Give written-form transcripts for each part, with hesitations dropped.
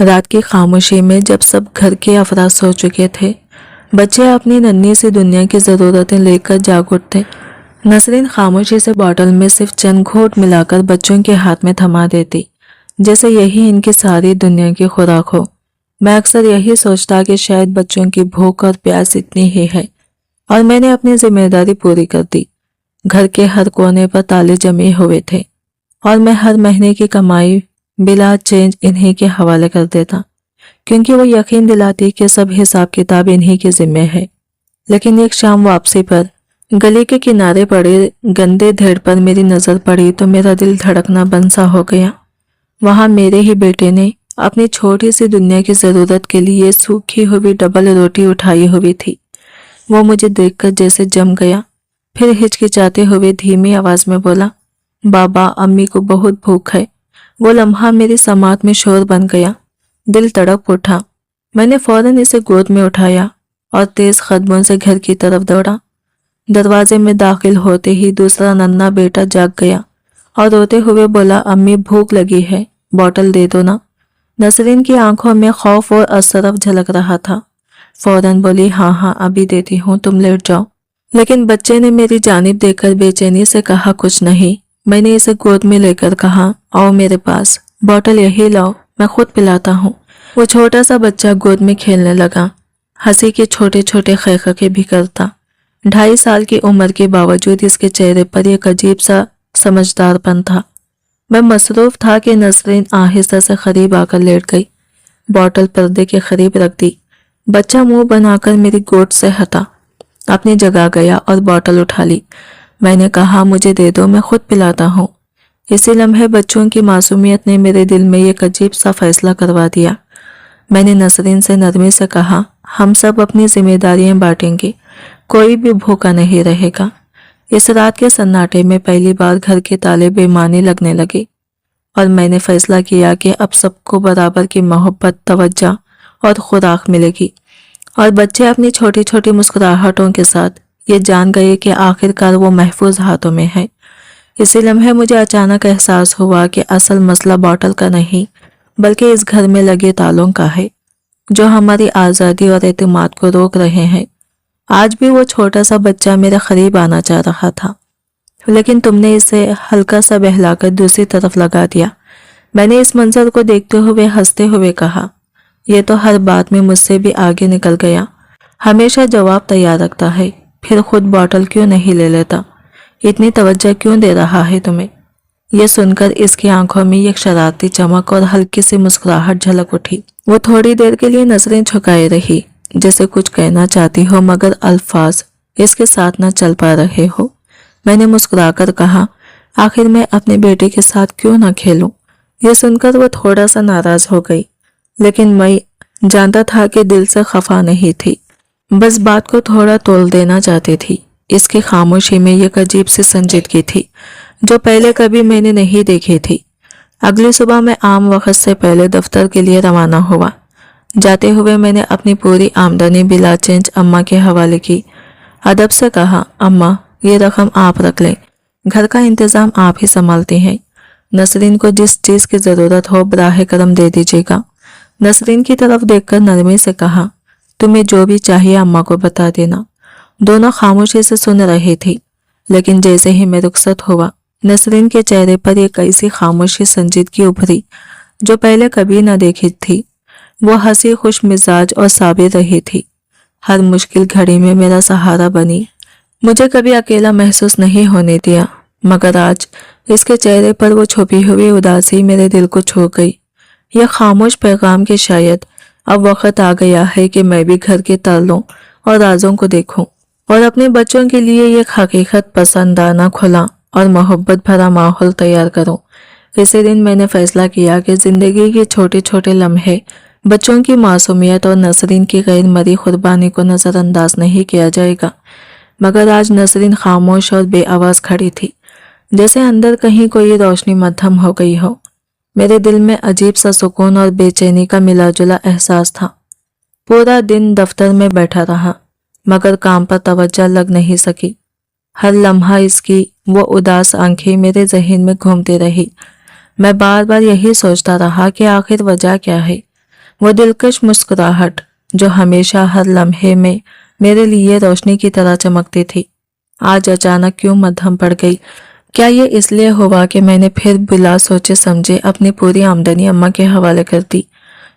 रात की खामोशी में जब सब घर के अफराद सो चुके थे, बच्चे अपनी नन्ही सी दुनिया की ज़रूरतें लेकर जाग उठते। नसरीन खामोशी से बॉटल में सिर्फ चंद घोंट मिलाकर बच्चों के हाथ में थमा देती, जैसे यही इनकी सारी दुनिया की खुराक हो। मैं अक्सर यही सोचता कि शायद बच्चों की भूख और प्यास इतनी ही है और मैंने अपनी जिम्मेदारी पूरी कर दी। घर के हर कोने पर ताले जमे हुए थे और मैं हर महीने की कमाई बिला चेंज इन्हीं के हवाले कर देता, क्योंकि वो यकीन दिलाती कि सब हिसाब किताब इन्हीं के जिम्मे है। लेकिन एक शाम वापसी पर गली के किनारे पड़े गंदे ढेर पर मेरी नजर पड़ी तो मेरा दिल धड़कना बंद सा हो गया। वहां मेरे ही बेटे ने अपनी छोटी सी दुनिया की जरूरत के लिए सूखी हुई डबल रोटी उठाई हुई थी। वो मुझे देखकर जैसे जम गया, फिर हिचकिचाते हुए धीमी आवाज में बोला, बाबा अम्मी को बहुत भूख है। वो लम्हा मेरी समात में शोर बन गया। दिल तड़प उठा। मैंने फौरन इसे गोद में उठाया और तेज कदमों से घर की तरफ दौड़ा। दरवाजे में दाखिल होते ही दूसरा नन्हा बेटा जाग गया और रोते हुए बोला, अम्मी भूख लगी है, बॉटल दे दो ना। नसरीन की आंखों में खौफ और असरफ झलक रहा था। फौरन बोली, हाँ हाँ अभी देती हूँ, तुम लेट जाओ। लेकिन बच्चे ने मेरी जानिब देखकर बेचैनी से कहा, कुछ नहीं। मैंने इसे गोद में लेकर कहा, आओ मेरे पास, बॉटल यही लाओ, मैं खुद पिलाता हूँ। वो छोटा सा बच्चा गोद में खेलने लगा, हंसी के छोटे छोटे खैखके बिखरता। 2.5 साल की उम्र के बावजूद इसके चेहरे पर एक अजीब सा समझदारपन था। मैं मसरूफ था कि नसरीन आहिस्ता से करीब आकर लेट गई, बॉटल पर्दे के करीब रख दी। बच्चा मुंह बनाकर मेरी गोद से हटा, अपनी जगह गया और बॉटल उठा ली। मैंने कहा, मुझे दे दो, मैं खुद पिलाता हूँ। इसी लम्हे बच्चों की मासूमियत ने मेरे दिल में एक अजीब सा फैसला करवा दिया। मैंने नसरीन से नरमी से कहा, हम सब अपनी जिम्मेदारियां बांटेंगे, कोई भी भूखा नहीं रहेगा। इस रात के सन्नाटे में पहली बार घर के ताले बेमानी लगने लगे और मैंने फैसला किया कि अब सबको बराबर की मोहब्बत, तवज्जो और खुराक मिलेगी। और बच्चे अपनी छोटी छोटी मुस्कुराहटों के साथ ये जान गए कि आखिरकार वो महफूज हाथों में है। इसी लम्हे मुझे अचानक एहसास हुआ कि असल मसला बॉटल का नहीं, बल्कि इस घर में लगे तालों का है, जो हमारी आज़ादी और एतमाद को रोक रहे हैं। आज भी वो छोटा सा बच्चा मेरे करीब आना चाह रहा था, लेकिन तुमने इसे हल्का सा बहलाकर दूसरी तरफ लगा दिया। मैंने इस मंजर को देखते हुए हंसते हुए कहा, यह तो हर बात में मुझसे भी आगे निकल गया। हमेशा जवाब तैयार रखता है, फिर खुद बॉटल क्यों नहीं ले लेता? इतनी तवज्जो क्यों दे रहा है तुम्हें? यह सुनकर इसकी आंखों में एक शरारती चमक और हल्की सी मुस्कुराहट झलक उठी। वो थोड़ी देर के लिए नजरें झुकाए रही, जैसे कुछ कहना चाहती हो मगर अल्फाज इसके साथ न चल पा रहे हो। मैंने मुस्कुराकर कहा, आखिर मैं अपने बेटे के साथ क्यों ना खेलूं? यह सुनकर वो थोड़ा सा नाराज हो गई, लेकिन मैं जानता था कि दिल से खफा नहीं थी, बस बात को थोड़ा तोल देना चाहती थी। इसकी खामोशी में एक अजीब सी संजीदगी थी जो पहले कभी मैंने नहीं देखी थी। अगली सुबह मैं आम वक्त से पहले दफ्तर के लिए रवाना हुआ। जाते हुए मैंने अपनी पूरी आमदनी बिला चेंज अम्मा के हवाले की। अदब से कहा, अम्मा ये रकम आप रख लें, घर का इंतजाम आप ही संभालती हैं। नसरीन को जिस चीज़ की ज़रूरत हो बराह करम दे दीजिएगा। नसरीन की तरफ देखकर नरमी से कहा, तुम्हें जो भी चाहिए अम्मा को बता देना। दोनों खामोशी से सुन रही थी, लेकिन जैसे ही मैं रुखसत हुआ, नसरीन के चेहरे पर एक ऐसी खामोशी संजीदगी उभरी जो पहले कभी न देखी थी। वो हंसी, खुश मिजाज और साबिर रही थी। हर मुश्किल घड़ी में मेरा सहारा बनी, मुझे कभी अकेला महसूस नहीं होने दिया। मगर आज इसके चेहरे पर वो छुपी हुई उदासी मेरे दिल को छू गई। यह खामोश पैगाम कि शायद अब वक्त आ गया है कि मैं भी घर के तालों और राजों को देखूं और अपने बच्चों के लिए एक हकीकत पसंदाना, खुला और मोहब्बत भरा माहौल तैयार करूं। इसी दिन मैंने फैसला किया कि जिंदगी के छोटे छोटे लम्हे, बच्चों की मासूमियत और नसरीन की गैर मरी कुर्बानी को नज़रअंदाज नहीं किया जाएगा। मगर आज नसरीन खामोश और बेआवाज खड़ी थी, जैसे अंदर कहीं कोई रोशनी मद्धम हो गई हो। मेरे दिल में अजीब सा सुकून और बेचैनी का मिला जुला एहसास था। पूरा दिन दफ्तर में बैठा रहा, मगर काम पर तवज्जो लग नहीं सकी। हर लम्हा इसकी वो उदास आंखें मेरे जहन में घूमती रही। मैं बार बार यही सोचता रहा कि आखिर वजह क्या है। वो दिलकश मुस्कुराहट जो हमेशा हर लम्हे में मेरे लिए रोशनी की तरह चमकती थी, आज अचानक क्यों मद्धम पड़ गई। क्या ये इसलिए हुआ कि मैंने फिर बिला सोचे समझे अपनी पूरी आमदनी अम्मा के हवाले कर दी।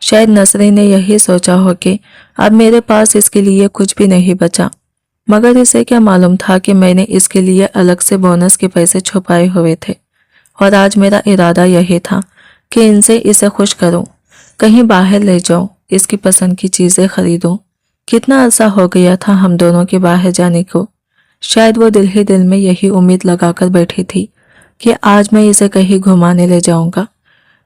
शायद नसरीन ने यही सोचा हो कि अब मेरे पास इसके लिए कुछ भी नहीं बचा, मगर इसे क्या मालूम था कि मैंने इसके लिए अलग से बोनस के पैसे छुपाए हुए थे। और आज मेरा इरादा यही था कि इनसे इसे खुश करूं, कहीं बाहर ले जाऊं, इसकी पसंद की चीज़ें खरीदूं। कितना अरसा हो गया था हम दोनों के बाहर जाने को। शायद वो दिल ही दिल में यही उम्मीद लगाकर बैठी थी कि आज मैं इसे कहीं घुमाने ले जाऊंगा,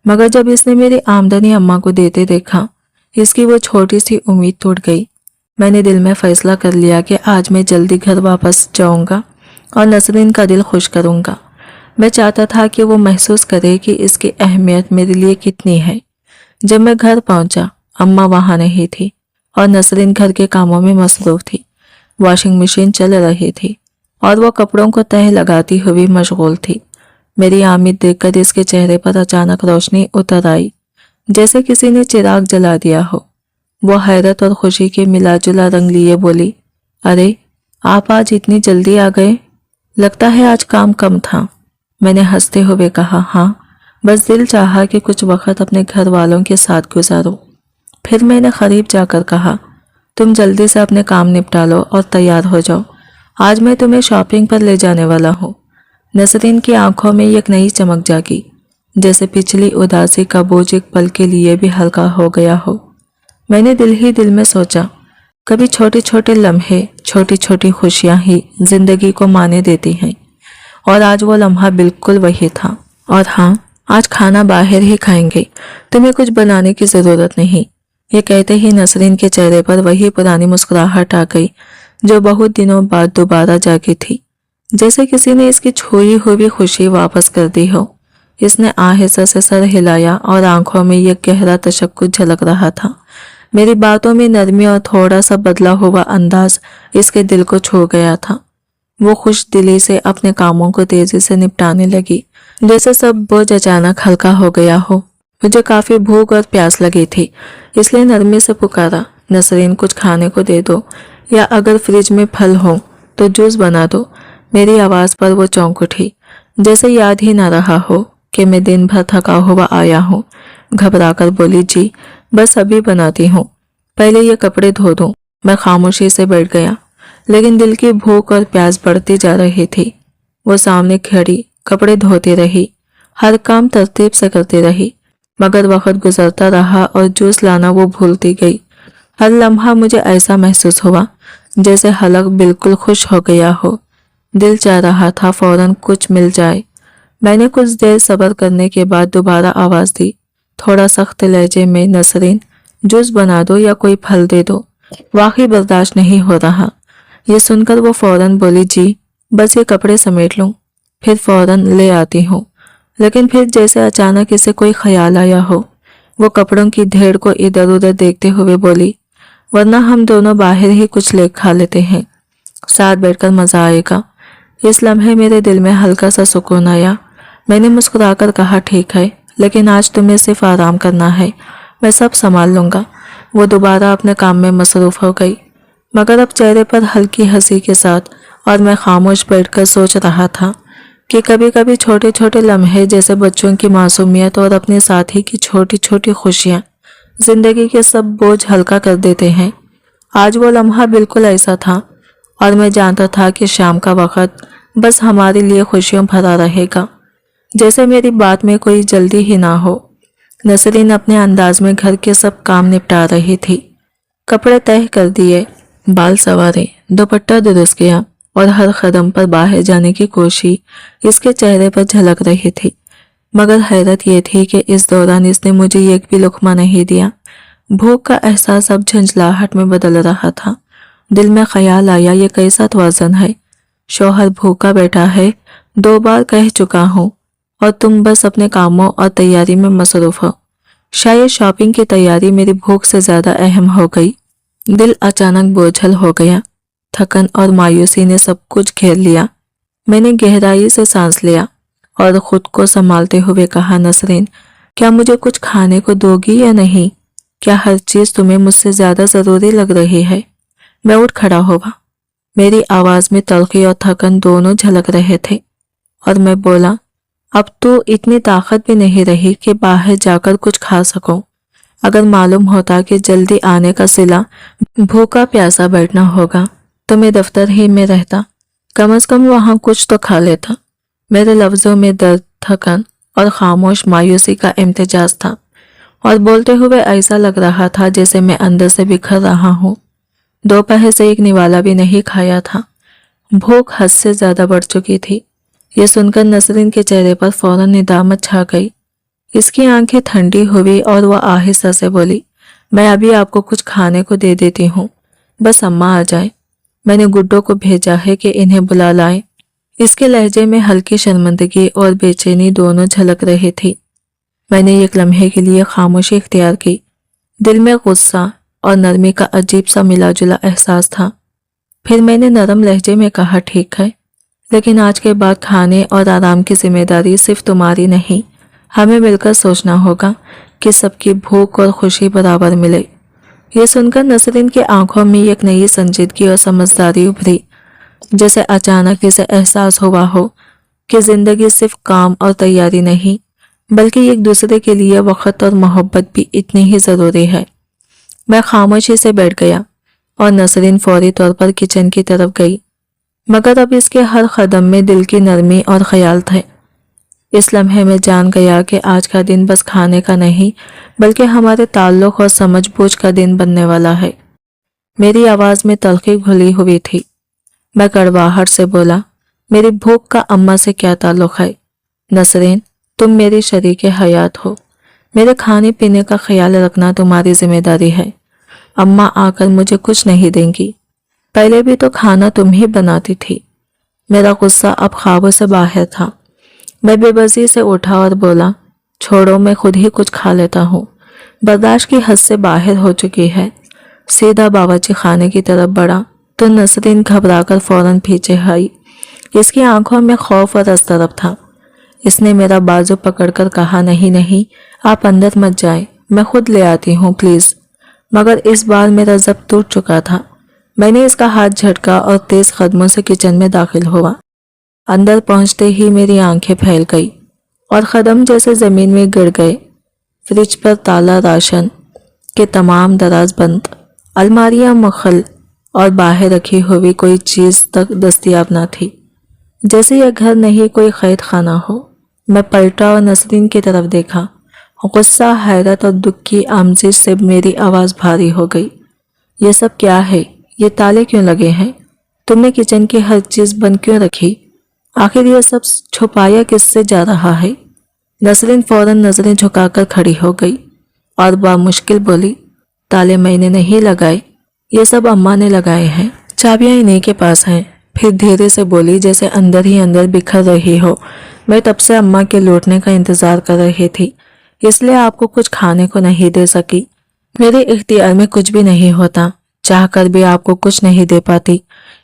मगर जब इसने मेरी आमदनी अम्मा को देते देखा, इसकी वो छोटी सी उम्मीद टूट गई। मैंने दिल में फैसला कर लिया कि आज मैं जल्दी घर वापस जाऊंगा और नसरीन का दिल खुश करूंगा। मैं चाहता था कि वो महसूस करे कि इसकी अहमियत मेरे लिए कितनी है। जब मैं घर पहुंचा, अम्मा वहां नहीं थी और नसरीन घर के कामों में मसरूफ थी। वॉशिंग मशीन चल रही थी और वो कपड़ों को तह लगाती हुई मशगूल थी। मेरी आमद देखकर इसके चेहरे पर अचानक रोशनी उतर आई, जैसे किसी ने चिराग जला दिया हो। वो हैरत और खुशी के मिला जुला रंग लिए बोली, अरे आप आज इतनी जल्दी आ गए, लगता है आज काम कम था। मैंने हंसते हुए कहा, हाँ, बस दिल चाहा कि कुछ वक्त अपने घर वालों के साथ गुजारूं। फिर मैंने करीब जाकर कहा, तुम जल्दी से अपने काम निपटा लो और तैयार हो जाओ, आज मैं तुम्हें शॉपिंग पर ले जाने वाला हूँ। नसरीन की आंखों में एक नई चमक जागी, जैसे पिछली उदासी का बोझ एक पल के लिए भी हल्का हो गया हो। मैंने दिल ही दिल में सोचा, कभी छोटे छोटे लम्हे, छोटी छोटी खुशियाँ ही जिंदगी को माने देती हैं, और आज वो लम्हा बिल्कुल वही था। और हाँ, आज खाना बाहर ही खाएंगे, तुम्हें कुछ बनाने की ज़रूरत नहीं। ये कहते ही नसरीन के चेहरे पर वही पुरानी मुस्कुराहट आ गई जो बहुत दिनों बाद दोबारा जागी थी, जैसे किसी ने इसकी खोई हुई खुशी वापस कर दी हो। इसने आहिस्ता से सर हिलाया और आंखों में यह गहरा तशक्कुर झलक रहा था। मेरी बातों में नरमी और थोड़ा सा बदला हुआ अंदाज इसके दिल को छू गया था। वो खुश दिली से अपने कामों को तेजी से निपटाने लगी, जैसे सब बोझ अचानक हल्का हो गया हो। मुझे काफी भूख और प्यास लगी थी, इसलिए नरमी से पुकारा, नसरीन कुछ खाने को दे दो, या अगर फ्रिज में फल हो तो जूस बना दो। मेरी आवाज पर वो चौंक उठी, जैसे याद ही ना रहा हो कि मैं दिन भर थका हुआ आया हूँ। घबराकर बोली, जी बस अभी बनाती हूँ, पहले ये कपड़े धो दूँ। मैं खामोशी से बैठ गया, लेकिन दिल की भूख और प्यास बढ़ती जा रही थी। वो सामने खड़ी कपड़े धोती रही, हर काम तरतीब से करती रही, मगर वक्त गुजरता रहा और जूस लाना वो भूलती गई। हर लम्हा मुझे ऐसा महसूस हुआ जैसे हलक बिल्कुल खुश हो गया हो। दिल चाह रहा था फौरन कुछ मिल जाए। मैंने कुछ देर सब्र करने के बाद दोबारा आवाज दी, थोड़ा सख्त लहजे में, नसरीन जूस बना दो या कोई फल दे दो, वाकई बर्दाश्त नहीं हो रहा। ये सुनकर वो फौरन बोली, जी बस ये कपड़े समेट लूं, फिर फौरन ले आती हूँ। लेकिन फिर जैसे अचानक इसे कोई ख्याल आया हो, वो कपड़ों की ढेर को इधर उधर देखते हुए बोली, वरना हम दोनों बाहर ही कुछ ले खा लेते हैं, साथ बैठकर मजा आएगा। इस लम्हे मेरे दिल में हल्का सा सुकून आया। मैंने मुस्कुराकर कहा, ठीक है, लेकिन आज तुम्हें सिर्फ आराम करना है, मैं सब संभाल लूंगा। वो दोबारा अपने काम में मसरूफ हो गई, मगर अब चेहरे पर हल्की हंसी के साथ, और मैं खामोश बैठकर सोच रहा था कि कभी कभी छोटे छोटे लम्हे जैसे बच्चों की मासूमियत और अपने साथी की छोटी छोटी खुशियाँ जिंदगी के सब बोझ हल्का कर देते हैं। आज वो लम्हा बिल्कुल ऐसा था, और मैं जानता था कि शाम का वक्त बस हमारे लिए खुशियों भरा रहेगा, जैसे मेरी बात में कोई जल्दी ही ना हो। नसरीन अपने अंदाज में घर के सब काम निपटा रही थी। कपड़े तह कर दिए, बाल संवारे, दुपट्टा दुरुस्त किया, और हर कदम पर बाहर जाने की कोशिश इसके चेहरे पर झलक रही थी। मगर हैरत यह थी कि इस दौरान इसने मुझे एक भी लुक़मा नहीं दिया। भूख का एहसास अब झंझलाहट में बदल रहा था। दिल में ख्याल आया, ये कैसा तवाज़ुन है। शौहर भूखा बैठा है, 2 बार कह चुका हूँ, और तुम बस अपने कामों और तैयारी में मसरूफ हो। शायद शॉपिंग की तैयारी मेरी भूख से ज्यादा अहम हो गई। दिल अचानक बोझल हो गया, थकन और मायूसी ने सब कुछ घेर लिया। मैंने गहराई से सांस लिया और खुद को संभालते हुए कहा, नसरीन क्या मुझे कुछ खाने को दोगी या नहीं? کیا ہر چیز تمہیں مجھ سے زیادہ ضروری لگ رہی ہے؟ میں اٹھ کھڑا ہوا، میری آواز میں تلخی اور تھکن دونوں جھلک رہے تھے، اور میں بولا، اب تو اتنی طاقت بھی نہیں رہی کہ باہر جا کر کچھ کھا سکوں۔ اگر معلوم ہوتا کہ جلدی آنے کا صلہ بھوکا پیاسا بیٹھنا ہوگا تو میں دفتر ہی میں رہتا، کم از کم وہاں کچھ تو کھا لیتا۔ میرے لفظوں میں درد، تھکن اور خاموش مایوسی کا امتزاج تھا، اور بولتے ہوئے ایسا لگ رہا تھا جیسے میں اندر سے بکھر رہا ہوں۔ دوپہر سے ایک نوالا بھی نہیں کھایا تھا، بھوک حد سے زیادہ بڑھ چکی تھی۔ یہ سن کر نسرین کے چہرے پر فوراً ندامت چھا گئی۔ اس کی آنکھیں ٹھنڈی ہوئی اور وہ آہستہ سے بولی، میں ابھی آپ کو کچھ کھانے کو دے دیتی ہوں، بس اماں آ جائیں۔ میں نے گڈو کو بھیجا ہے کہ انہیں بلا لائیں۔ اس کے لہجے میں ہلکی شرمندگی اور بے چینی دونوں جھلک رہی تھی۔ میں نے ایک لمحے کے لیے خاموشی اختیار کی، دل میں غصہ اور نرمی کا عجیب سا ملا جلا احساس تھا۔ پھر میں نے نرم لہجے میں کہا، ٹھیک ہے، لیکن آج کے بعد کھانے اور آرام کی ذمہ داری صرف تمہاری نہیں، ہمیں مل کر سوچنا ہوگا کہ سب کی بھوک اور خوشی برابر ملے۔ یہ سن کر نسرین کی آنکھوں میں ایک نئی سنجیدگی اور سمجھداری ابھری، جیسے اچانک اسے احساس ہوا ہو کہ زندگی صرف کام اور تیاری نہیں، بلکہ ایک دوسرے کے لیے وقت اور محبت بھی اتنی ہی ضروری ہے۔ میں خاموشی سے بیٹھ گیا اور نسرین فوری طور پر کچن کی طرف گئی، مگر اب اس کے ہر قدم میں دل کی نرمی اور خیال تھے۔ اس لمحے میں جان گیا کہ آج کا دن بس کھانے کا نہیں، بلکہ ہمارے تعلق اور سمجھ بوجھ کا دن بننے والا ہے۔ میری آواز میں تلخی گھلی ہوئی تھی۔ میں کڑواہٹ سے بولا، میری بھوک کا اماں سے کیا تعلق ہے؟ نسرین، تم میری شریک حیات ہو، میرے کھانے پینے کا خیال رکھنا تمہاری ذمہ داری ہے۔ اماں آ کر مجھے کچھ نہیں دیں گی، پہلے بھی تو کھانا تم ہی بناتی تھی۔ میرا غصہ اب قابو سے باہر تھا۔ میں بے بسی سے اٹھا اور بولا، چھوڑو، میں خود ہی کچھ کھا لیتا ہوں، برداشت کی حد سے باہر ہو چکی ہے۔ سیدھا باورچی خانے کی طرف بڑھا تو نسرین گھبرا کر فوراً پیچھے آئی۔ اس کی آنکھوں میں خوف اور اضطراب تھا۔ اس نے میرا بازو پکڑ کر کہا، نہیں نہیں، آپ اندر مت جائیں، میں خود لے آتی ہوں پلیز۔ مگر اس بار میرا ضبط ٹوٹ چکا تھا۔ میں نے اس کا ہاتھ جھٹکا اور تیز قدموں سے کچن میں داخل ہوا۔ اندر پہنچتے ہی میری آنکھیں پھیل گئی اور قدم جیسے زمین میں گر گئے۔ فریج پر تالا، راشن کے تمام دراز بند، الماریاں مخل اور باہر رکھی ہوئی کوئی چیز تک دستیاب نہ تھی، جیسے یہ گھر نہیں کوئی قید خانہ ہو۔ میں پلٹا اور نسرین کی طرف دیکھا۔ غصہ، حیرت اور دکھ کی آمیزش سے میری آواز بھاری ہو گئی۔ یہ سب کیا ہے؟ یہ تالے کیوں لگے ہیں؟ تم نے کچن کی ہر چیز بند کیوں رکھی؟ آخر یہ سب چھپایا کس سے جا رہا ہے؟ نسرین فوراً نظریں جھکا کر کھڑی ہو گئی اور بامشکل بولی، تالے میں نے نہیں لگائے، یہ سب اماں نے لگائے ہیں، چابیاں انہیں کے پاس ہیں۔ پھر دھیرے سے بولی جیسے اندر ہی اندر بکھر رہی ہو، میں تب سے اماں کے لوٹنے کا انتظار کر رہی تھی، اس لیے آپ کو کچھ کھانے کو نہیں دے سکی۔ میرے اختیار میں کچھ بھی نہیں ہوتا، چاہ کر بھی آپ کو کچھ نہیں دے پاتی۔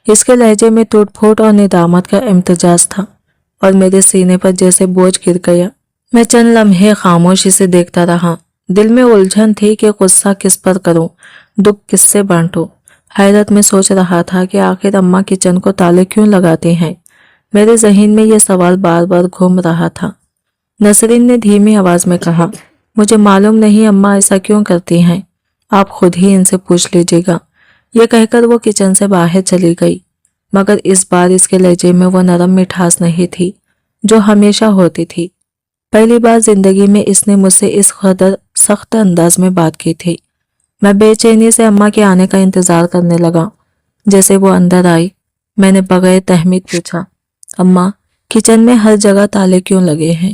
اس کے لہجے میں ٹوٹ پھوٹ اور ندامت کا امتزاج تھا، اور میرے سینے پر جیسے بوجھ گر گیا۔ میں چند لمحے خاموشی سے دیکھتا رہا۔ دل میں الجھن تھی کہ غصہ کس پر کروں، دکھ کس سے بانٹوں۔ حیرت میں سوچ رہا تھا کہ آخر اماں کچن کو تالے کیوں لگاتے ہیں۔ میرے ذہن میں یہ سوال بار بار گھوم رہا تھا۔ نسرین نے دھیمی آواز میں کہا، مجھے معلوم نہیں اماں ایسا کیوں کرتی ہیں، آپ خود ہی ان سے پوچھ لیجیے گا۔ یہ کہہ کر وہ کچن سے باہر چلی گئی، مگر اس بار اس کے لہجے میں وہ نرم مٹھاس نہیں تھی جو ہمیشہ ہوتی تھی۔ پہلی بار زندگی میں اس نے مجھ سے اس قدر سخت انداز میں بات کی تھی۔ میں بے چینی سے اماں کے آنے کا انتظار کرنے لگا۔ جیسے وہ اندر آئی، میں نے بغیر تہمت پوچھا، اماں، کچن میں ہر جگہ تالے کیوں لگے ہیں؟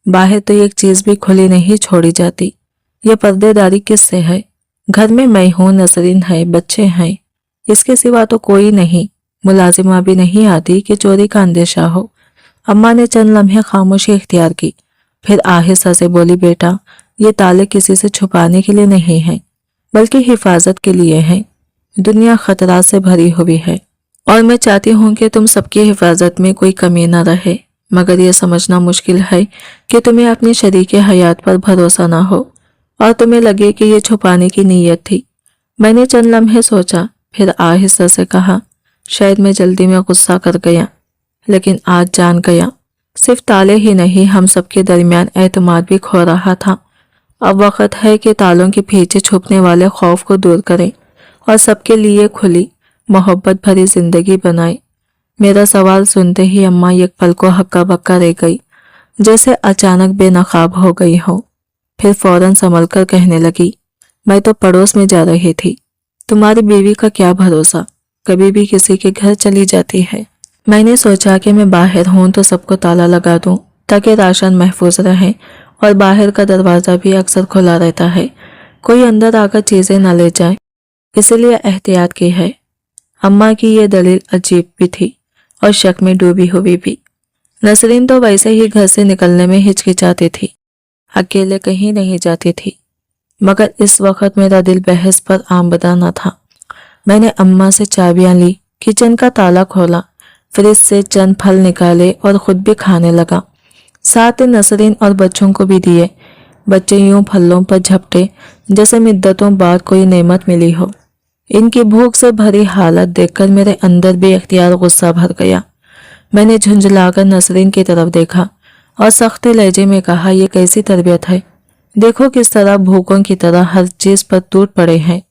باہر تو ایک چیز بھی کھلی نہیں چھوڑی جاتی، یہ پردے داری کس سے ہے؟ گھر میں میں ہوں، نسرین ہے، بچے ہیں، اس کے سوا تو کوئی نہیں، ملازمہ بھی نہیں آتی کہ چوری کا اندیشہ ہو۔ اماں نے چند لمحے خاموشی اختیار کی، پھر آہستہ سے بولی، بیٹا، یہ تالے کسی سے چھپانے کے لیے نہیں ہیں، بلکہ حفاظت کے لیے ہیں۔ دنیا خطرات سے بھری ہوئی ہے، اور میں چاہتی ہوں کہ تم سب کی حفاظت میں کوئی کمی نہ رہے، مگر یہ سمجھنا مشکل ہے کہ تمہیں اپنی شریک حیات پر بھروسہ نہ ہو۔ और तुम्हें लगे कि ये छुपाने की नीयत थी। मैंने चंद लम्हे सोचा, फिर आहिस्ता से कहा, शायद मैं जल्दी में गुस्सा कर गया, लेकिन आज जान गया सिर्फ ताले ही नहीं, हम सबके दरमियान एतमाद भी खो रहा था। अब वक्त है कि तालों के पीछे छुपने वाले खौफ को दूर करें और सबके लिए खुली मोहब्बत भरी जिंदगी बनाएं। मेरा सवाल सुनते ही अम्मा एक पल को हक्का बक्का रह गई, जैसे अचानक बेनकाब हो गई हो। फिर फौरन संभल कर कहने लगी, मैं तो पड़ोस में जा रही थी, तुम्हारी बीवी का क्या भरोसा, कभी भी किसी के घर चली जाती है। मैंने सोचा कि मैं बाहर हूं तो सबको ताला लगा दूं ताकि राशन महफूज रहे, और बाहर का दरवाज़ा भी अक्सर खुला रहता है, कोई अंदर आकर चीज़ें न ले जाए, इसलिए एहतियात की है। अम्मा की ये दलील अजीब भी थी और शक में डूबी हुई भी। नसरीन तो वैसे ही घर से निकलने में हिचकिचाती थी, अकेले कहीं नहीं जाती थी, मगर इस वक्त मेरा दिल बहस पर आमबदा न था। मैंने अम्मा से चाबियां ली, किचन का ताला खोला, फ्रिज से चंद फल निकाले और खुद भी खाने लगा। साथ ही नसरीन और बच्चों को भी दिए। बच्चे यूं फलों पर झपटे जैसे मुद्दतों बाद कोई नेमत मिली हो। इनकी भूख से भरी हालत देखकर मेरे अंदर बेख्तियार गुस्सा भर गया। मैंने झुंझलाकर नसरीन की तरफ देखा और सख्त लहजे में कहा, यह कैसी तरबियत है, देखो किस तरह भूखों की तरह हर चीज पर टूट पड़े हैं।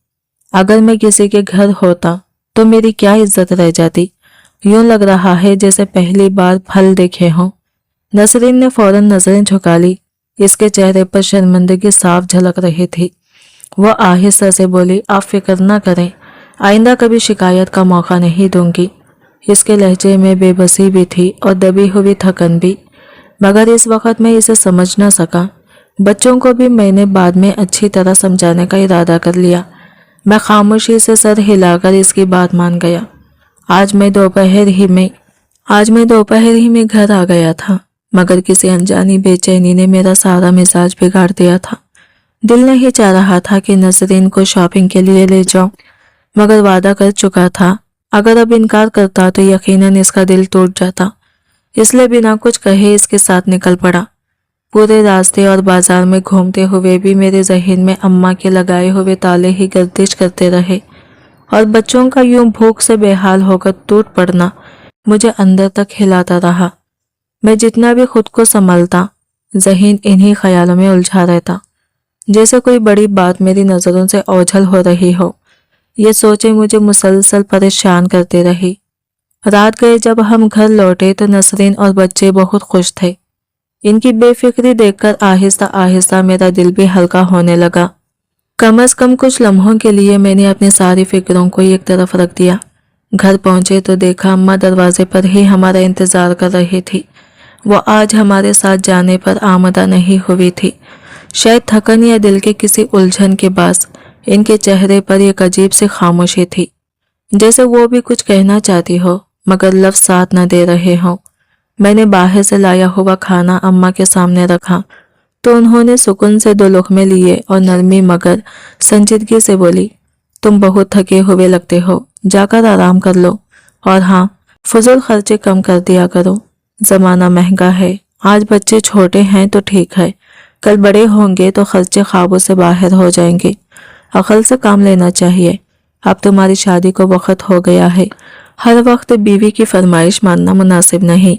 अगर मैं किसी के घर होता तो मेरी क्या इज्जत रह जाती। यूं लग रहा है जैसे पहली बार फल देखे हों। नसरीन ने फौरन नजरें झुका ली, इसके चेहरे पर शर्मिंदगी साफ झलक रही थी। वह आहिस्ता से बोली, आप फिक्र न करें, आइंदा कभी शिकायत का मौका नहीं दूंगी। इसके लहजे में बेबसी भी थी और दबी हुई थकन भी, मगर इस वक्त मैं इसे समझ न सका। बच्चों को भी मैंने बाद में अच्छी तरह समझाने का इरादा कर लिया। मैं खामोशी से सर हिलाकर इसकी बात मान गया। आज मैं दोपहर ही में घर आ गया था, मगर किसी अनजानी बेचैनी ने मेरा सारा मिजाज बिगाड़ दिया था। दिल नहीं चाह रहा था कि नसरीन को शॉपिंग के लिए ले जाऊं, मगर वादा कर चुका था, अगर अब इनकार करता तो यकीनन इसका दिल टूट जाता। इसलिए बिना कुछ कहे इसके साथ निकल पड़ा। पूरे रास्ते और बाजार में घूमते हुए भी मेरे जहन में अम्मा के लगाए हुए ताले ही गर्दिश करते रहे, और बच्चों का यूं भूख से बेहाल होकर टूट पड़ना मुझे अंदर तक हिलाता रहा। मैं जितना भी खुद को संभलता, जहन इन्हीं ख्यालों में उलझा रहता, जैसे कोई बड़ी बात मेरी नज़रों से ओझल हो रही हो। ये सोचे मुझे मुसलसल परेशान करते रही। रात गए जब हम घर लौटे तो नसरीन और बच्चे बहुत खुश थे। इनकी बेफिक्री देखकर आहिस्ता आहिस्ता मेरा दिल भी हल्का होने लगा। कम से कम कुछ लम्हों के लिए मैंने अपनी सारी फिक्रों को एक तरफ रख दिया। घर पहुंचे तो देखा अम्मा दरवाजे पर ही हमारा इंतजार कर रही थी। वो आज हमारे साथ जाने पर आमदा नहीं हुई थी। शायद थकन या दिल के किसी उलझन के बास इनके चेहरे पर एक अजीब सी खामोशी थी, जैसे वो भी कुछ कहना चाहती हो मगर लफ्ज साथ न दे रहे हों। मैंने बाहर से लाया हुआ खाना अम्मा के सामने रखा तो उन्होंने सुकून से 2 लुक़मे लिए और नरमी मगर संजीदगी से बोली, तुम बहुत थके हुए लगते हो, जाकर आराम कर लो, और हाँ, फजूल खर्चे कम कर दिया करो। ज़माना महंगा है, आज बच्चे छोटे हैं तो ठीक है, कल बड़े होंगे तो खर्चे ख्वाबों से बाहर हो जाएंगे। अकल से काम लेना चाहिए। अब तुम्हारी शादी को वक्त हो गया है, हर वक्त बीवी की फरमाइश मानना मुनासिब नहीं।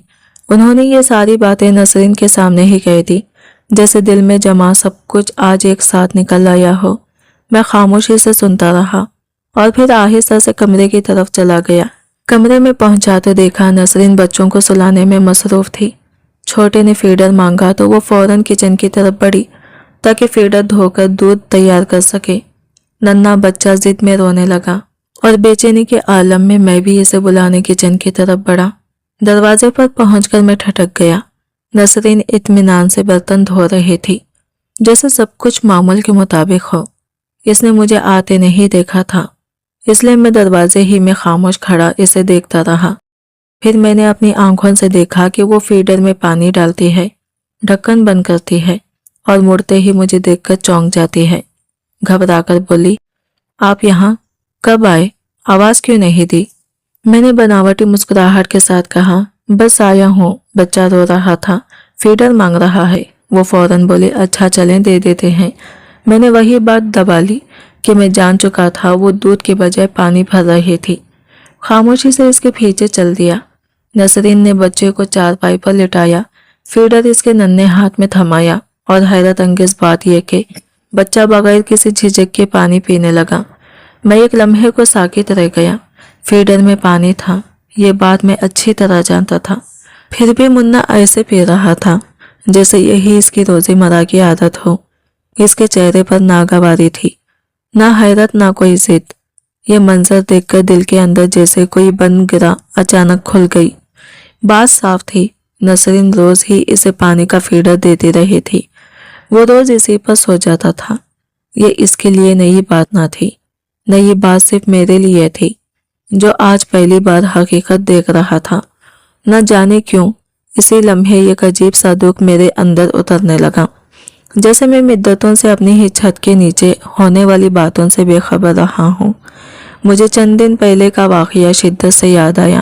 उन्होंने ये सारी बातें नसरीन के सामने ही कह दी, जैसे दिल में जमा सब कुछ आज एक साथ निकल आया हो। मैं खामोशी से सुनता रहा और फिर आहिस्ता से कमरे की तरफ चला गया। कमरे में पहुंचा तो देखा नसरीन बच्चों को सुलाने में मसरूफ थी। छोटे ने फीडर मांगा तो वो फौरन किचन की तरफ बढ़ी ताकि फीडर धोकर दूध तैयार कर सके। नन्हा बच्चा जिद में रोने लगा और बेचैनी के आलम में मैं भी इसे बुलाने किचन की तरफ बढ़ा। दरवाजे पर पहुंचकर मैं ठटक गया। नसरीन इत्मीनान से बर्तन धो रही थी, जैसे सब कुछ मामूल के मुताबिक हो। इसने मुझे आते नहीं देखा था, इसलिए मैं दरवाजे ही में खामोश खड़ा इसे देखता रहा। फिर मैंने अपनी आंखों से देखा कि वो फीडर में पानी डालती है, ढक्कन बंद करती है और मुड़ते ही मुझे देखकर चौंक जाती है। घबराकर बोली, आप यहाँ कब आए, आवाज क्यों नहीं दी? मैंने बनावटी मुस्कुराहट के साथ कहा, बस आया हूँ, बच्चा रो रहा था, फीडर मांग रहा है। वो फौरन बोले, अच्छा चलें दे देते हैं। میں نے وہی بات دبا لی کہ میں جان چکا تھا وہ دودھ کے بجائے پانی بھر رہی تھی۔ خاموشی سے اس کے پیچھے چل دیا۔ نسرین نے بچے کو چارپائی پر لٹایا، فیڈر اس کے ننھے ہاتھ میں تھمایا اور حیرت انگیز بات یہ کہ بچہ بغیر کسی جھجک کے پانی پینے لگا۔ میں ایک لمحے کو ساکت رہ گیا۔ فیڈر میں پانی تھا، یہ بات میں اچھی طرح جانتا تھا، پھر بھی منا ایسے پی رہا تھا جیسے یہی اس کی روزی مرہ کی عادت ہو۔ اس کے چہرے پر ناگواری تھی، نہ حیرت نہ کوئی ضد۔ یہ منظر دیکھ کر دل کے اندر جیسے کوئی بند گرا اچانک کھل گئی۔ بات صاف تھی، نسرین روز ہی اسے پانی کا فیڈر دیتی رہی تھی، وہ روز اسی پر سو جاتا تھا۔ یہ اس کے لیے نئی بات نہ تھی، نئی بات صرف میرے لیے تھی جو آج پہلی بار حقیقت دیکھ رہا تھا۔ نہ جانے کیوں اسی لمحے ایک عجیب سا دکھ میرے اندر اترنے لگا، جیسے میں مدتوں سے اپنی ہی چھت کے نیچے ہونے والی باتوں سے بے خبر رہا ہوں۔ مجھے چند دن پہلے کا واقعہ شدت سے یاد آیا،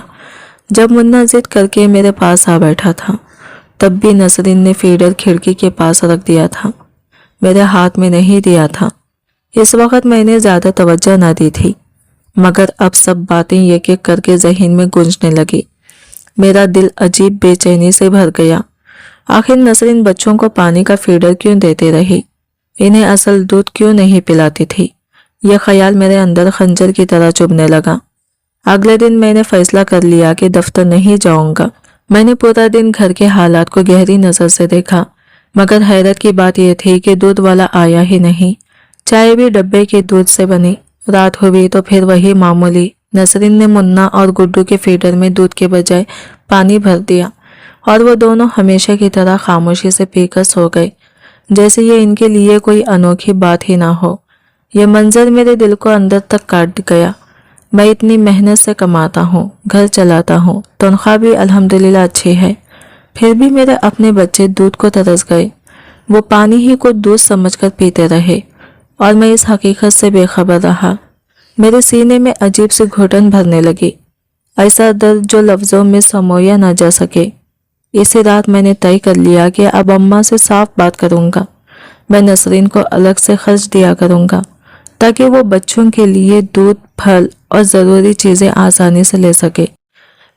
جب منا ضد کر کے میرے پاس آ بیٹھا تھا۔ تب بھی نسرین نے فیڈر کھڑکی کے پاس رکھ دیا تھا، میرے ہاتھ میں نہیں دیا تھا۔ اس وقت میں نے زیادہ توجہ نہ دی تھی، مگر اب سب باتیں ایک ایک کر کے ذہن میں گونجنے لگی۔ میرا دل عجیب بے چینی سے بھر گیا۔ آخر نسرین بچوں کو پانی کا فیڈر کیوں دیتے رہی؟ انہیں اصل دودھ کیوں نہیں پلاتی تھی؟ یہ خیال میرے اندر خنجر کی طرح چبھنے لگا۔ اگلے دن میں نے فیصلہ کر لیا کہ دفتر نہیں جاؤں گا۔ میں نے پورا دن گھر کے حالات کو گہری نظر سے دیکھا، مگر حیرت کی بات یہ تھی کہ دودھ والا آیا ہی نہیں۔ چائے بھی ڈبے کے دودھ سے بنی۔ رات ہوئی تو پھر وہی معمولی، نسرین نے منا اور گڈو کے فیڈر میں دودھ کے بجائے پانی بھر دیا اور وہ دونوں ہمیشہ کی طرح خاموشی سے پی کر سو گئے، جیسے یہ ان کے لیے کوئی انوکھی بات ہی نہ ہو۔ یہ منظر میرے دل کو اندر تک کاٹ گیا۔ میں اتنی محنت سے کماتا ہوں، گھر چلاتا ہوں، تنخواہ بھی الحمدللہ اچھی ہے، پھر بھی میرے اپنے بچے دودھ کو ترس گئے۔ وہ پانی ہی کو دودھ سمجھ کر پیتے رہے اور میں اس حقیقت سے بے خبر رہا۔ میرے سینے میں عجیب سی گھٹن بھرنے لگی، ایسا درد جو لفظوں میں سمویا نہ جا سکے۔ اسی رات میں نے طے کر لیا کہ اب اماں سے صاف بات کروں گا۔ میں نسرین کو الگ سے خرچ دیا کروں گا تاکہ وہ بچوں کے لیے دودھ، پھل اور ضروری چیزیں آسانی سے لے سکے۔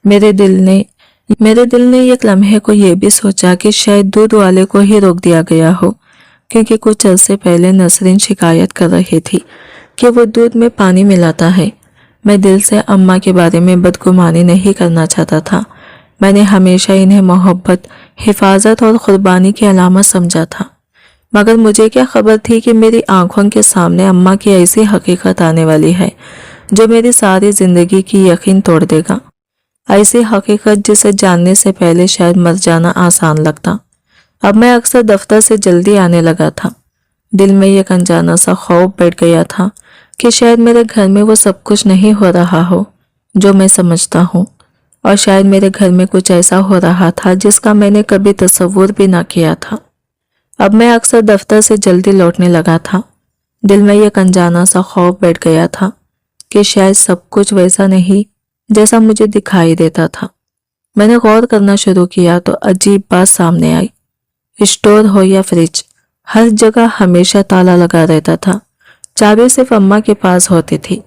میرے دل نے ایک لمحے کو یہ بھی سوچا کہ شاید دودھ والے کو ہی روک دیا گیا ہو، کیونکہ کچھ عرصے پہلے نسرین شکایت کر رہی تھی کہ وہ دودھ میں پانی ملاتا ہے۔ میں دل سے اماں کے بارے میں بدگمانی نہیں کرنا چاہتا تھا۔ میں نے ہمیشہ انہیں محبت، حفاظت اور قربانی کی علامت سمجھا تھا، مگر مجھے کیا خبر تھی کہ میری آنکھوں کے سامنے اماں کی ایسی حقیقت آنے والی ہے جو میری ساری زندگی کی یقین توڑ دے گا۔ ایسی حقیقت جسے جاننے سے پہلے شاید مر جانا آسان لگتا۔ اب میں اکثر دفتر سے جلدی آنے لگا تھا۔ دل میں ایک انجانا سا خوف بیٹھ گیا تھا کہ شاید میرے گھر میں وہ سب کچھ نہیں ہو رہا ہو جو میں سمجھتا ہوں، اور شاید میرے گھر میں کچھ ایسا ہو رہا تھا جس کا میں نے کبھی تصور بھی نہ کیا تھا۔ اب میں اکثر دفتر سے جلدی لوٹنے لگا تھا۔ دل میں ایک انجانا سا خوف بیٹھ گیا تھا کہ شاید سب کچھ ویسا نہیں جیسا مجھے دکھائی دیتا تھا۔ میں نے غور کرنا شروع کیا تو عجیب بات سامنے آئی۔ اسٹور ہو یا فریج، ہر جگہ ہمیشہ تالا لگا رہتا تھا۔ چابی صرف اماں کے پاس ہوتی تھی۔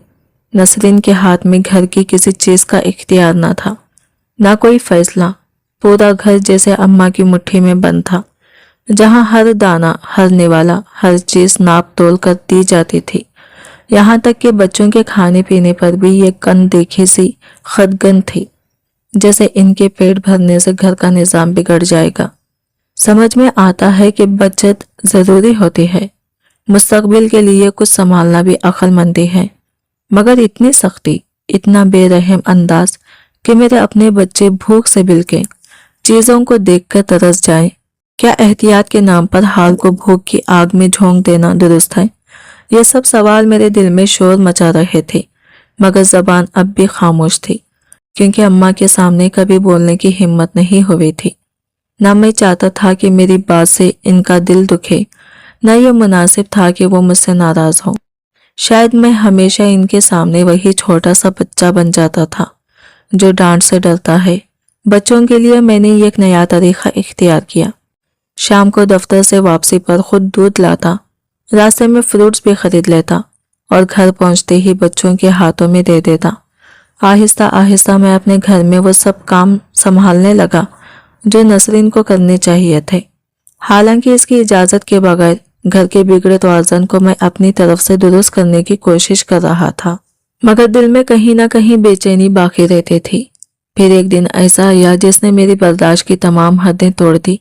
نسرین کے ہاتھ میں گھر کی کسی چیز کا اختیار نہ تھا، نہ کوئی فیصلہ۔ پورا گھر جیسے اماں کی مٹھی میں بند تھا، جہاں ہر دانہ، ہر نوالا، ہر چیز ناپ تول کر دی جاتی تھی، یہاں تک کہ بچوں کے کھانے پینے پر بھی یہ کن دیکھی سی خدگن تھی، جیسے ان کے پیٹ بھرنے سے گھر کا نظام بگڑ جائے گا۔ سمجھ میں آتا ہے کہ بچت ضروری ہوتی ہے، مستقبل کے لیے کچھ سنبھالنا بھی عقل مندی ہے، مگر اتنی سختی، اتنا بے رحم انداز کہ میرے اپنے بچے بھوک سے بلکیں، چیزوں کو دیکھ کر ترس جائیں۔ کیا احتیاط کے نام پر حال کو بھوک کی آگ میں جھونک دینا درست ہے؟ یہ سب سوال میرے دل میں شور مچا رہے تھے، مگر زبان اب بھی خاموش تھی، کیونکہ اماں کے سامنے کبھی بولنے کی ہمت نہیں ہوئی تھی۔ نہ میں چاہتا تھا کہ میری بات سے ان کا دل دکھے، نہ یہ مناسب تھا کہ وہ مجھ سے ناراض ہو۔ شاید میں ہمیشہ ان کے سامنے وہی چھوٹا سا بچہ بن جاتا تھا جو ڈانٹ سے ڈرتا ہے۔ بچوں کے لیے میں نے ایک نیا طریقہ اختیار کیا۔ شام کو دفتر سے واپسی پر خود دودھ لاتا راستے میں فروٹس بھی خرید لیتا اور گھر پہنچتے ہی بچوں کے ہاتھوں میں دے دیتا۔ آہستہ آہستہ میں اپنے گھر میں وہ سب کام سنبھالنے لگا جو نسرین کو کرنے چاہیے تھے، حالانکہ اس کی اجازت کے بغیر گھر کے بگڑے توازن کو میں اپنی طرف سے درست کرنے کی کوشش کر رہا تھا، مگر دل میں کہیں نہ کہیں بے چینی باقی رہتی تھی۔ پھر ایک دن ایسا آیا جس نے میری برداشت کی تمام حدیں توڑ دی۔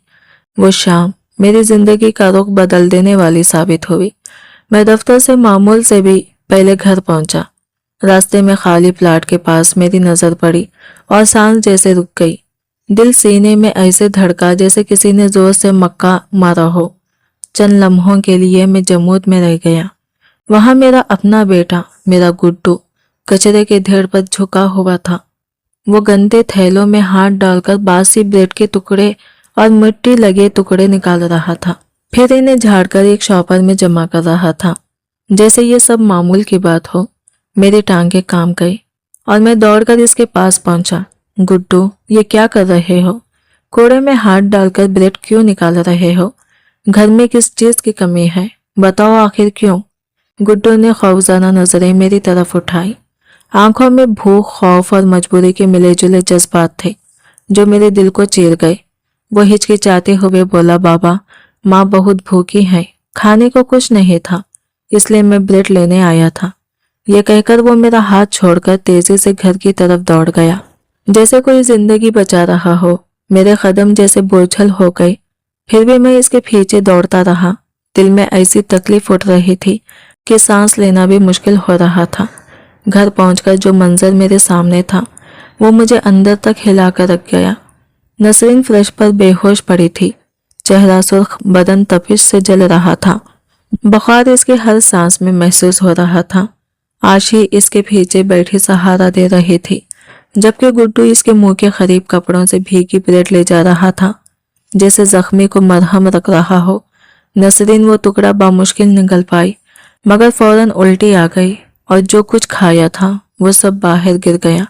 وہ شام میری زندگی کا رخ بدل دینے والی ثابت ہوئی۔ میں دفتر سے معمول سے بھی پہلے گھر پہنچا۔ راستے میں خالی پلاٹ کے پاس میری نظر پڑی اور سانس جیسے رک گئی۔ دل سینے میں ایسے دھڑکا جیسے کسی نے زور سے مکہ مارا ہو۔ چند لمحوں کے لیے میں جمود میں رہ گیا۔ وہاں میرا اپنا بیٹا، میرا گڈو، کچرے کے ڈھیر پر جھکا ہوا تھا۔ وہ گندے تھیلوں میں ہاتھ ڈال کر باسی بریڈ کے ٹکڑے اور مٹی لگے ٹکڑے نکال رہا تھا، پھر انہیں جھاڑ کر ایک شاپر میں جمع کر رہا تھا جیسے یہ سب معمول کی بات ہو۔ میری ٹانگیں کام گئی اور میں دوڑ کر اس کے پاس پہنچا۔ گڈو، یہ کیا کر رہے ہو؟ کوڑے میں ہاتھ ڈال کر بریڈ کیوں نکال رہے ہو؟ گھر میں کس چیز کی کمی ہے؟ بتاؤ آخر کیوں؟ گڈو نے خوفزدہ نظریں میری طرف اٹھائی۔ آنکھوں میں بھوک، خوف اور مجبوری کے ملے جلے جذبات تھے جو میرے دل کو چیر گئے۔ وہ ہچکچاتے ہوئے بولا، بابا، ماں بہت بھوکی ہے، کھانے کو کچھ نہیں تھا، اس لیے میں بریڈ لینے آیا تھا۔ یہ کہہ کر وہ میرا ہاتھ چھوڑ کر تیزی سے گھر کی طرف دوڑ گیا، جیسے کوئی زندگی بچا رہا ہو۔ میرے قدم جیسے بوجھل ہو گئے، پھر بھی میں اس کے پیچھے دوڑتا رہا۔ دل میں ایسی تکلیف اٹھ رہی تھی کہ سانس لینا بھی مشکل ہو رہا تھا۔ گھر پہنچ کر جو منظر میرے سامنے تھا وہ مجھے اندر تک ہلا کر رکھ گیا۔ نسرین فرش پر بے ہوش پڑی تھی، چہرہ سرخ، بدن تپش سے جل رہا تھا، بخار اس کے ہر سانس میں محسوس ہو رہا تھا۔ آشی اس کے پیچھے بیٹھی سہارا دے رہی تھی، جبکہ گڈو اس کے منہ کے قریب کپڑوں سے بھیگی بریڈ لے جا رہا تھا جیسے زخمی کو مرہم رکھ رہا ہو۔ نسرین وہ ٹکڑا بامشکل نگل پائی، مگر فوراً الٹی آ گئی اور جو کچھ کھایا تھا وہ سب باہر گر گیا۔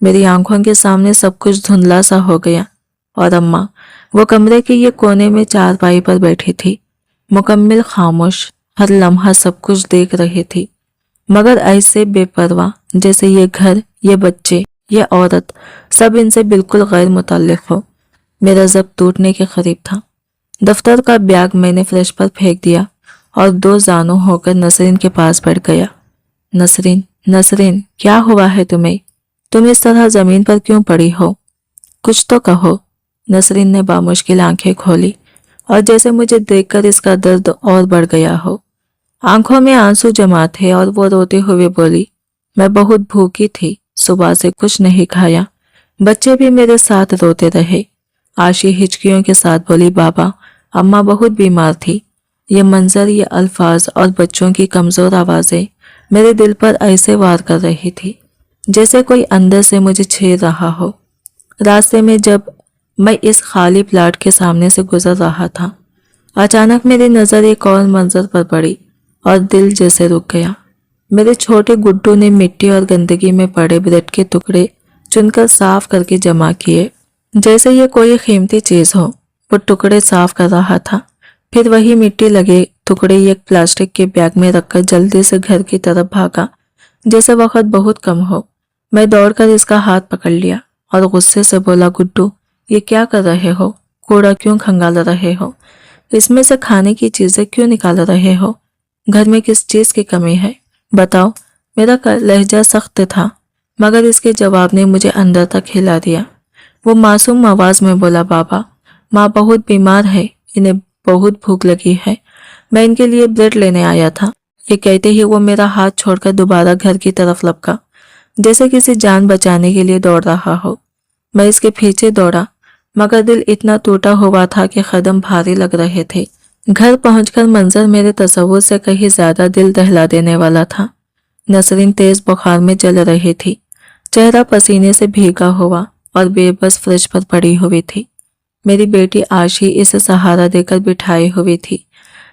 میری آنکھوں کے سامنے سب کچھ دھندلا سا ہو گیا، اور اماں وہ کمرے کے یہ کونے میں چارپائی پر بیٹھی تھی، مکمل خاموش، ہر لمحہ سب کچھ دیکھ رہی تھی، مگر ایسے بے پرواہ جیسے یہ گھر، یہ بچے، یہ عورت سب ان سے بالکل غیر متعلق ہو۔ میرا ضبط ٹوٹنے کے قریب تھا۔ دفتر کا بیگ میں نے فرش پر پھینک دیا اور دو زانوں ہو کر نسرین کے پاس بیٹھ گیا۔ نسرین، نسرین، کیا ہوا ہے تمہیں؟ تم اس طرح زمین پر کیوں پڑی ہو؟ کچھ تو کہو۔ نسرین نے بامشکل آنکھیں کھولی اور جیسے مجھے دیکھ کر اس کا درد اور بڑھ گیا ہو۔ آنکھوں میں آنسو جمع تھے اور وہ روتے ہوئے بولی، میں بہت بھوکی تھی، صبح سے کچھ نہیں کھایا۔ بچے بھی میرے ساتھ روتے رہے۔ آشی ہچکیوں کے ساتھ بولی، بابا، اماں بہت بیمار تھی۔ یہ منظر، یہ الفاظ اور بچوں کی کمزور آوازیں میرے دل پر ایسے وار کر رہی تھی جیسے کوئی اندر سے مجھے چھیر رہا ہو۔ راستے میں جب میں اس خالی پلاٹ کے سامنے سے گزر رہا تھا، اچانک میری نظر ایک اور منظر پر پڑی اور دل جیسے رک گیا۔ میرے چھوٹے گڈو نے مٹی اور گندگی میں پڑے بریڈ کے ٹکڑے چن کر صاف کر کے جمع کیے جیسے یہ کوئی قیمتی چیز ہو۔ وہ ٹکڑے صاف کر رہا تھا، پھر وہی مٹی لگے ٹکڑے ایک پلاسٹک کے بیگ میں رکھ کر جلدی سے گھر کی طرف بھاگا جیسے وقت بہت کم ہو۔ میں دوڑ کر اس کا ہاتھ پکڑ لیا اور غصے سے بولا، گڈو، یہ کیا کر رہے ہو؟ کوڑا کیوں کھنگال رہے ہو؟ اس میں سے کھانے کی چیزیں کیوں نکال رہے ہو؟ گھر میں کس چیز کی کمی ہے؟ بتاؤ۔ میرا لہجہ سخت تھا، مگر اس کے جواب نے مجھے اندر تک ہلا دیا۔ وہ معصوم آواز میں بولا، بابا، ماں بہت بیمار ہے، انہیں بہت بھوک لگی ہے، میں ان کے لیے بریڈ لینے آیا تھا۔ یہ کہتے ہی وہ میرا ہاتھ چھوڑ کر دوبارہ گھر کی طرف لپکا جیسے کسی جان بچانے کے لیے دوڑ رہا ہو۔ میں اس کے پیچھے دوڑا، مگر دل اتنا ٹوٹا ہوا تھا کہ قدم بھاری لگ رہے تھے۔ گھر پہنچ کر منظر میرے تصور سے کہیں زیادہ دل دہلا دینے والا تھا۔ نسرین تیز بخار میں جل رہی تھی، چہرہ پسینے سے بھیگا ہوا اور بے بس فرش پر پڑی ہوئی تھی۔ میری بیٹی آشی اسے سہارا دے کر بٹھائی ہوئی تھی،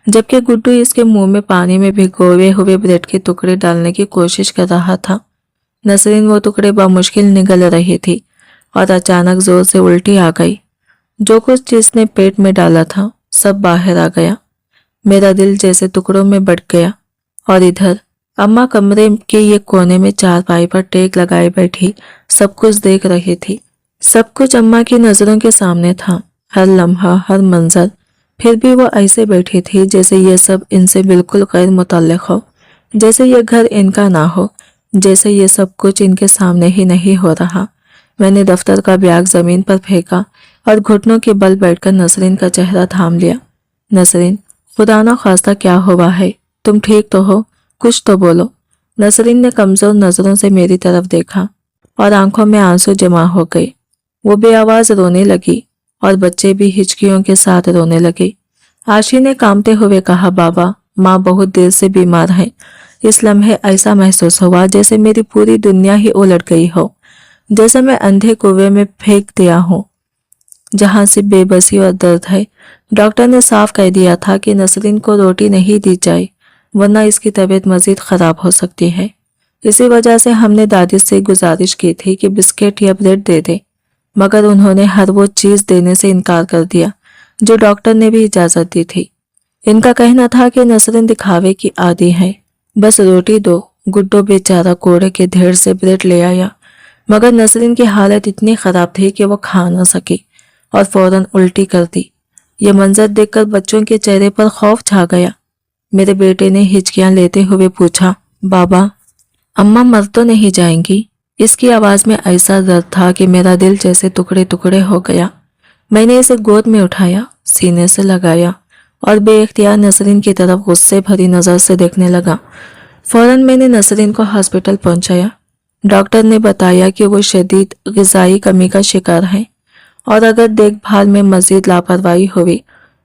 جبکہ گڈو اس کے منہ میں پانی میں بھگوئے ہوئے بریڈ کے ٹکڑے ڈالنے کی کوشش کر رہا تھا۔ نسرین وہ ٹکڑے بامشکل نگل رہی تھی اور اچانک زور سے الٹی آ گئی۔ جو کچھ جس نے پیٹ میں ڈالا تھا سب باہر آ گیا۔ मेरा दिल जैसे टुकड़ों में बट गया। और इधर अम्मा कमरे के ये कोने में चारपाई पर टेक लगाए बैठी सब कुछ देख रही थी। सब कुछ अम्मा की नजरों के सामने था, हर लम्हा, हर मंजर। फिर भी वो ऐसे बैठी थी जैसे ये सब इनसे बिल्कुल गैर मुतल्लिक हो, जैसे ये घर इनका ना हो, जैसे ये सब कुछ इनके सामने ही नहीं हो रहा। मैंने दफ्तर का बैग जमीन पर फेंका और घुटनों के बल बैठकर नसरीन का चेहरा थाम लिया। नसरीन, खुदा ना खास्ता क्या हुआ है? तुम ठीक तो हो? कुछ तो बोलो। नसरीन ने कमजोर नजरों से मेरी तरफ देखा और आंखों में आंसू जमा हो गए। वो बेआवाज रोने लगी और बच्चे भी हिचकियों के साथ रोने लगे। आशी ने कांपते हुए कहा, बाबा, माँ बहुत देर से बीमार है। इस लम्हे ऐसा महसूस हुआ जैसे मेरी पूरी दुनिया ही उलट गई हो, जैसे मैं अंधे कुएं में फेंक दिया हूँ जहां से बेबसी और दर्द है। डॉक्टर ने साफ कह दिया था कि नसरीन को रोटी नहीं दी जाए वरना इसकी तबीयत मजीद खराब हो सकती है। इसी वजह से हमने दादी से गुजारिश की थी कि बिस्किट या ब्रेड दे दे, मगर उन्होंने हर वो चीज देने से इनकार कर दिया जो डॉक्टर ने भी इजाजत दी थी। इनका कहना था कि नसरीन दिखावे की आदी है, बस रोटी दो। गुड्डो बेचारा कोड़े के ढेर से ब्रेड ले आया, मगर नसरीन की हालत इतनी खराब थी कि वो खा न सकी और फौरन उल्टी कर दी। ये मंजर देखकर बच्चों के चेहरे पर खौफ छा गया। मेरे बेटे ने हिचकियां लेते हुए पूछा, बाबा, अम्मा मर तो नहीं जाएंगी? इसकी आवाज में ऐसा दर्द था कि मेरा दिल जैसे टुकड़े टुकड़े हो गया। मैंने इसे गोद में उठाया, सीने से लगाया और बेइख्तियार नसरीन की तरफ गुस्से भरी नजर से देखने लगा। फौरन मैंने नसरीन को हॉस्पिटल पहुंचाया। डॉक्टर ने बताया कि वो शदीद ग़िज़ाई कमी का शिकार है और अगर देखभाल में मजीद लापरवाही हुई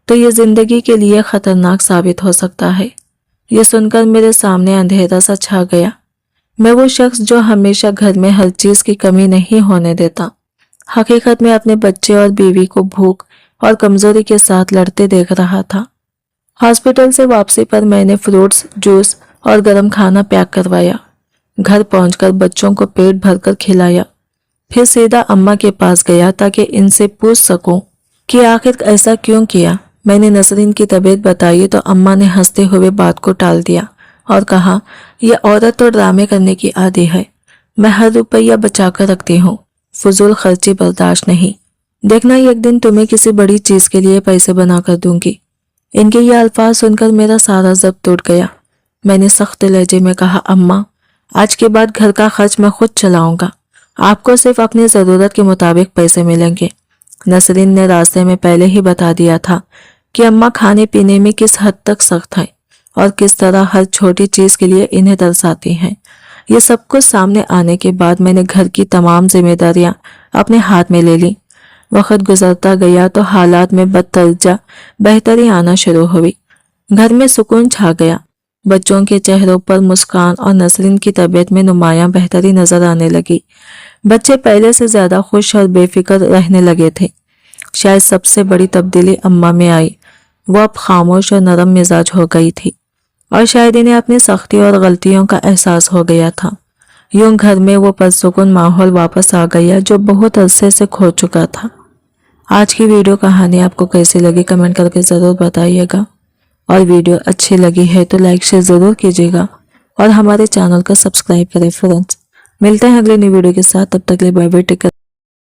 तो ये जिंदगी के लिए खतरनाक साबित हो सकता है। ये सुनकर मेरे सामने अंधेरा सा छा गया। मैं वो शख्स जो हमेशा घर में हर चीज की कमी नहीं होने देता, हकीकत में अपने बच्चे और बीवी को भूख और कमजोरी के साथ लड़ते देख रहा था। हॉस्पिटल से वापसी पर मैंने फ्रूट्स, जूस और गर्म खाना पैक करवाया। घर पहुंचकर बच्चों को पेट भरकर खिलाया। फिर सीधा अम्मा के पास गया ताकि इनसे पूछ सकूं कि आखिर ऐसा क्यों किया। मैंने नसरीन की तबीयत बताई तो अम्मा ने हंसते हुए बात को टाल दिया और कहा, यह औरत तो ड्रामे करने की आदी है। मैं हर रुपया बचा कर रखती हूँ, फजूल खर्ची बर्दाश्त नहीं। देखना एक दिन तुम्हें किसी बड़ी चीज के लिए पैसे बना कर दूंगी। इनके ये अल्फाज सुनकर मेरा सारा ज़ब्त टूट गया। मैंने सख्त लहजे में कहा, अम्मा, आज के बाद घर का खर्च मैं खुद चलाऊंगा। आपको सिर्फ अपनी ज़रूरत के मुताबिक पैसे मिलेंगे। नसरीन ने रास्ते में पहले ही बता दिया था कि अम्मा खाने पीने में किस हद तक सख्त है और किस तरह हर छोटी चीज के लिए इन्हें तरसाती हैं। ये सब कुछ सामने आने के बाद मैंने घर की तमाम जिम्मेदारियां अपने हाथ में ले ली। वक्त गुजरता गया तो हालात में बदतरजा बेहतरी आना शुरू हुई। घर में सुकून छा गया। बच्चों के चेहरों पर मुस्कान और नसरीन की तबीयत में नुमायां बेहतरी नजर आने लगी। बच्चे पहले से ज्यादा खुश और बेफिक्र रहने लगे थे। शायद सबसे बड़ी तब्दीली अम्मा में आई। वो अब खामोश और नरम मिजाज हो गई थी और शायद इन्हें अपनी सख्ती और गलतियों का एहसास हो गया था। यूं घर में वो पुरसुकून माहौल वापस आ गया जो बहुत अरसे से खो चुका था। आज की वीडियो कहानी आपको कैसी लगी कमेंट करके ज़रूर बताइएगा और वीडियो अच्छी लगी है तो लाइक शेयर ज़रूर कीजिएगा और हमारे चैनल को सब्सक्राइब करें फ्रेंड्स। मिलते हैं अगले नई वीडियो के साथ, तब तक के लिए बाय बाय, टेक केयर।